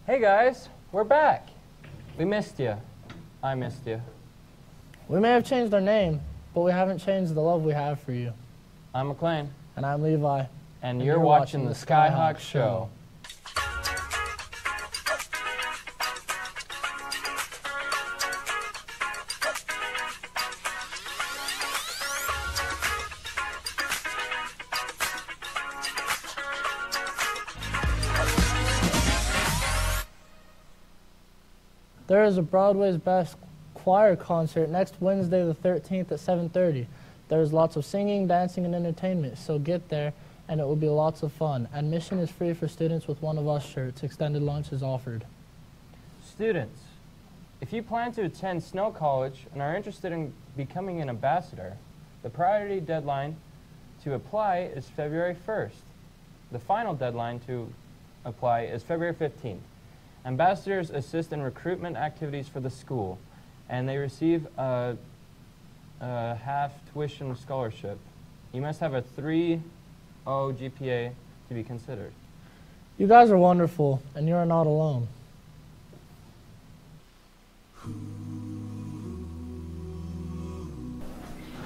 Hey guys, we're back. We missed you. I missed you. We may have changed our name, but we haven't changed the love we have for you. I'm McLean. And I'm Levi. And you're watching the Skyhawk Show. There is a Broadway's Best Choir concert next Wednesday the 13th at 7:30. There is lots of singing, dancing, and entertainment, so get there, and it will be lots of fun. Admission is free for students with One of Us shirts. Extended lunch is offered. Students, if you plan to attend Snow College and are interested in becoming an ambassador, the priority deadline to apply is February 1st. The final deadline to apply is February 15th. Ambassadors assist in recruitment activities for the school, and they receive a half tuition scholarship. You must have a 3.0 GPA to be considered. You guys are wonderful, and you are not alone.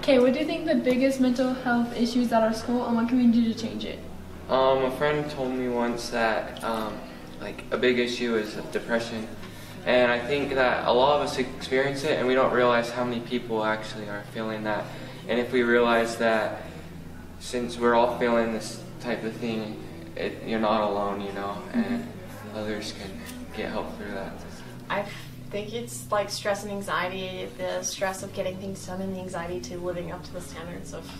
Okay, what do you think the biggest mental health issues at our school, and what can we do to change it? A friend told me once that like a big issue is depression, and I think that a lot of us experience it and we don't realize how many people actually are feeling that. And if we realize that since we're all feeling this type of thing, you're not alone, you know, and others can get help through that. I think it's like stress and anxiety, the stress of getting things done and the anxiety to living up to the standards of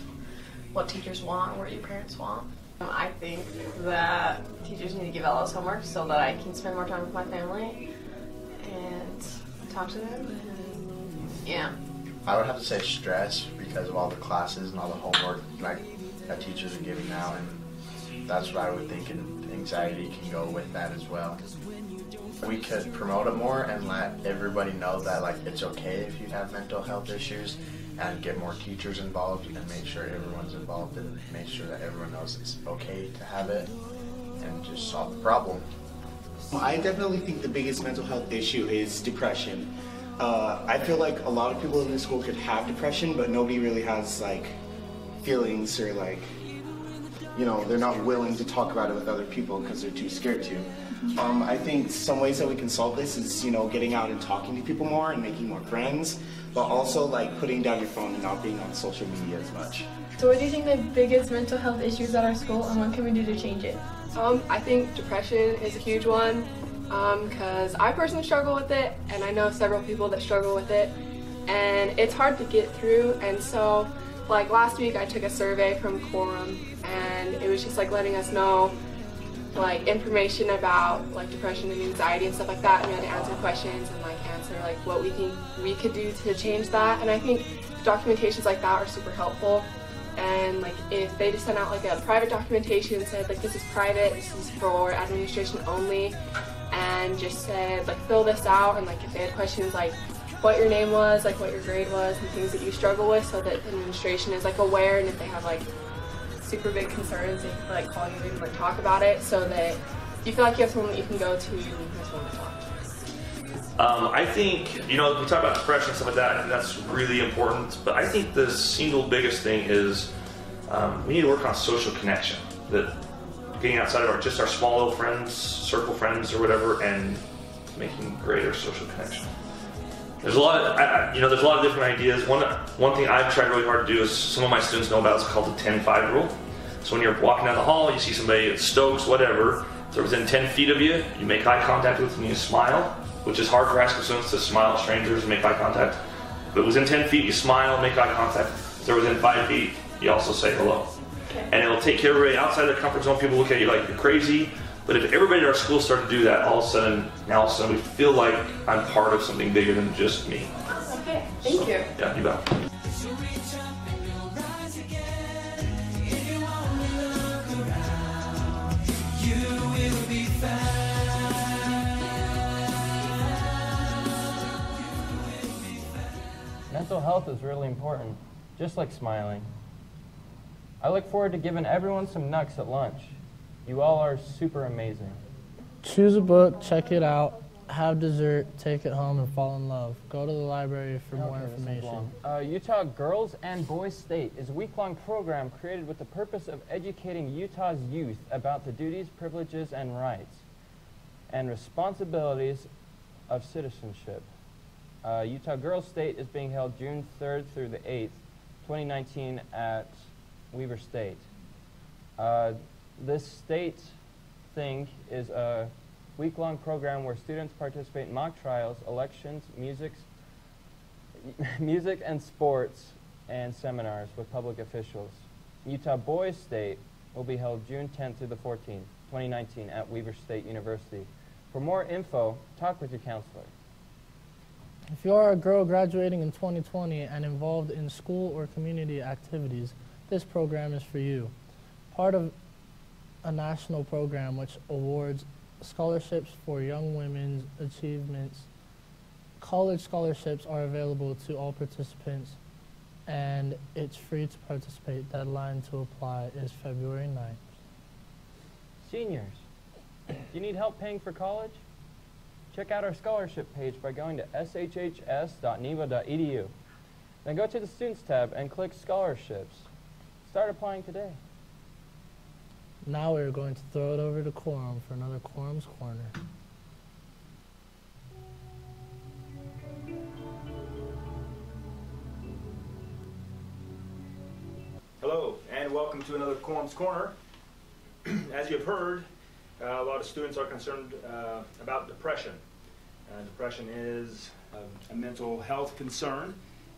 what teachers want or what your parents want. I think that teachers need to give out less homework so that I can spend more time with my family and talk to them. And, yeah. I would have to say stress because of all the classes and all the homework that teachers are giving now, and that's what I would think, and anxiety can go with that as well. We could promote it more and let everybody know that like it's okay if you have mental health issues, and get more teachers involved and make sure everyone's involved and make sure that everyone knows it's okay to have it and just solve the problem. I definitely think the biggest mental health issue is depression. I feel like a lot of people in this school could have depression, but nobody really has like feelings or like, you know, they're not willing to talk about it with other people because they're too scared to. I think some ways that we can solve this is, you know, getting out and talking to people more and making more friends, but also like putting down your phone and not being on social media as much. So what do you think the biggest mental health issues at our school, and what can we do to change it? I think depression is a huge one because I personally struggle with it, and I know several people that struggle with it, and it's hard to get through. And so like last week I took a survey from Quorum, and it was just like letting us know like information about like depression and anxiety and stuff like that, and we had to answer questions and like answer like what we think we could do to change that. And I think documentations like that are super helpful, and like if they just sent out like a private documentation and said like this is private, this is for administration only, and just said like fill this out, and like if they had questions like what your name was, like what your grade was, and things that you struggle with, so that administration is like aware, and if they have like super big concerns, they can like call you and like talk about it, so that you feel like you have someone that you can go to and who's someone to talk to. I think, you know, we talk about depression and stuff like that, and that's really important, but I think the single biggest thing is we need to work on social connection, that getting outside of our small little friends, circle friends or whatever, and making greater social connection. There's a lot of, there's a lot of different ideas. One thing I've tried really hard to do is some of my students know about is called the 10-5 rule. So when you're walking down the hall, you see somebody at Stokes, whatever, they're within 10 feet of you, you make eye contact with them and you smile, which is hard for high school students to smile at strangers and make eye contact. But within 10 feet, you smile, make eye contact. If they're within 5 feet, you also say hello. Okay. And it'll take care of everybody outside their comfort zone. People look at you like you're crazy. But if everybody at our school started to do that, all of a sudden we feel like I'm part of something bigger than just me. Okay, thank you. Yeah, you bet. Mental health is really important, just like smiling. I look forward to giving everyone some nucks at lunch. You all are super amazing. Choose a book, check it out, have dessert, take it home, and fall in love. Go to the library for more information. Utah Girls and Boys State is a week-long program created with the purpose of educating Utah's youth about the duties, privileges, and rights and responsibilities of citizenship. Utah Girls State is being held June 3rd through the 8th, 2019 at Weaver State. This state thing is a week-long program where students participate in mock trials, elections, music and sports, and seminars with public officials. Utah Boys State will be held June 10th through the 14th, 2019 at Weaver State University. For more info, talk with your counselor. If you are a girl graduating in 2020 and involved in school or community activities, this program is for you. Part of a national program which awards scholarships for young women's achievements. College scholarships are available to all participants, and it's free to participate. Deadline to apply is February 9th. Seniors, do you need help paying for college? Check out our scholarship page by going to shhs.neva.edu. Then go to the Students tab and click Scholarships. Start applying today. Now we're going to throw it over to Quorum for another Quorum's Corner. Hello, and welcome to another Quorum's Corner. As you've heard, a lot of students are concerned about depression. Depression is a mental health concern,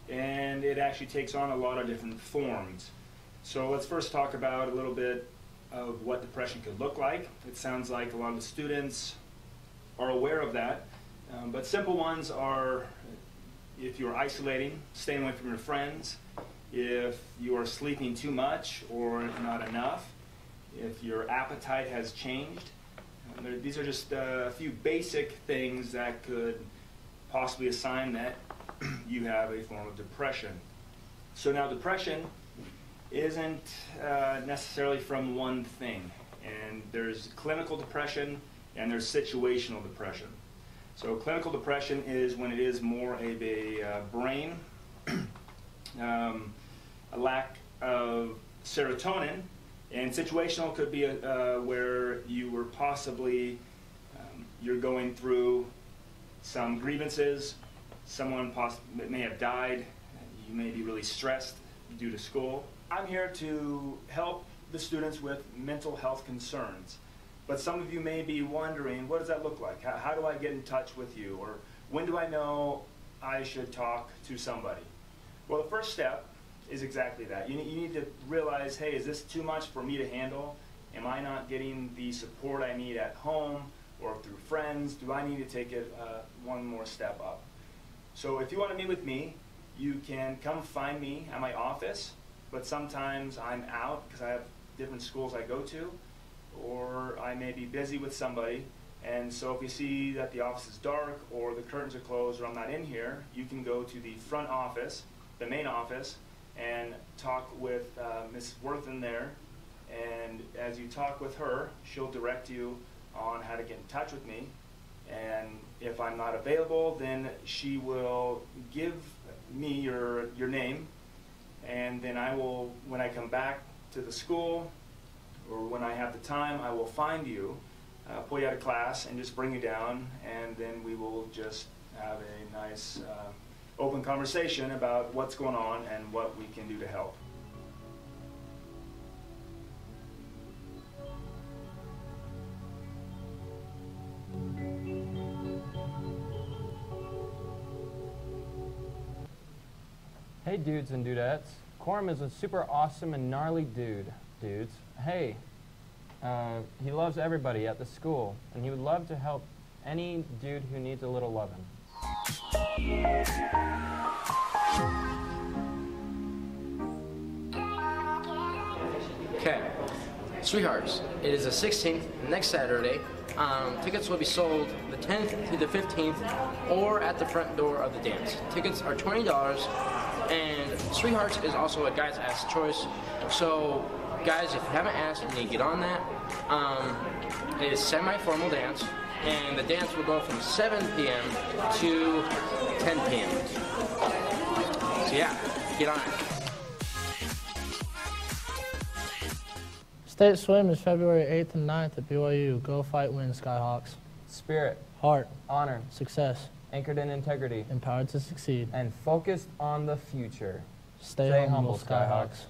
and it actually takes on a lot of different forms. So let's first talk about a little bit of what depression could look like. It sounds like a lot of the students are aware of that, but simple ones are if you're isolating, staying away from your friends, if you are sleeping too much or not enough, if your appetite has changed. These are just a few basic things that could possibly assign that you have a form of depression. So now depression isn't necessarily from one thing, and there's clinical depression and there's situational depression. So clinical depression is when it is more of a brain, a lack of serotonin, and situational could be where you were possibly, you're going through some grievances, someone may have died, you may be really stressed due to school. I'm here to help the students with mental health concerns. But some of you may be wondering, what does that look like? How do I get in touch with you? Or when do I know I should talk to somebody? Well, the first step is exactly that. You need to realize, hey, is this too much for me to handle? Am I not getting the support I need at home or through friends? Do I need to take it one more step up? So if you want to meet with me, you can come find me at my office, but sometimes I'm out because I have different schools I go to, or I may be busy with somebody, and so if you see that the office is dark or the curtains are closed or I'm not in here, you can go to the front office, the main office, and talk with Ms. Worthen there, and as you talk with her, she'll direct you on how to get in touch with me, and if I'm not available, then she will give me your name, and then I will, when I come back to the school, or when I have the time, I will find you, pull you out of class, and just bring you down, and then we will just have a nice open conversation about what's going on and what we can do to help. Hey dudes and dudettes, Quorum is a super awesome and gnarly dudes. Hey, he loves everybody at the school, and he would love to help any dude who needs a little loving. Okay, sweethearts, it is the 16th, next Saturday. Tickets will be sold the 10th to the 15th or at the front door of the dance. Tickets are $20, and Sweethearts is also a guy's ass choice, so Guys, if you haven't asked, you need to get on that. It is semi-formal dance, and the dance will go from 7 p.m. to 10 p.m. So yeah, get on it. State swim is February 8th and 9th at BYU. Go fight, win, Skyhawks. Spirit, Heart, honor, success, anchored in integrity, empowered to succeed. and focused on the future. Stay humble, Skyhawks.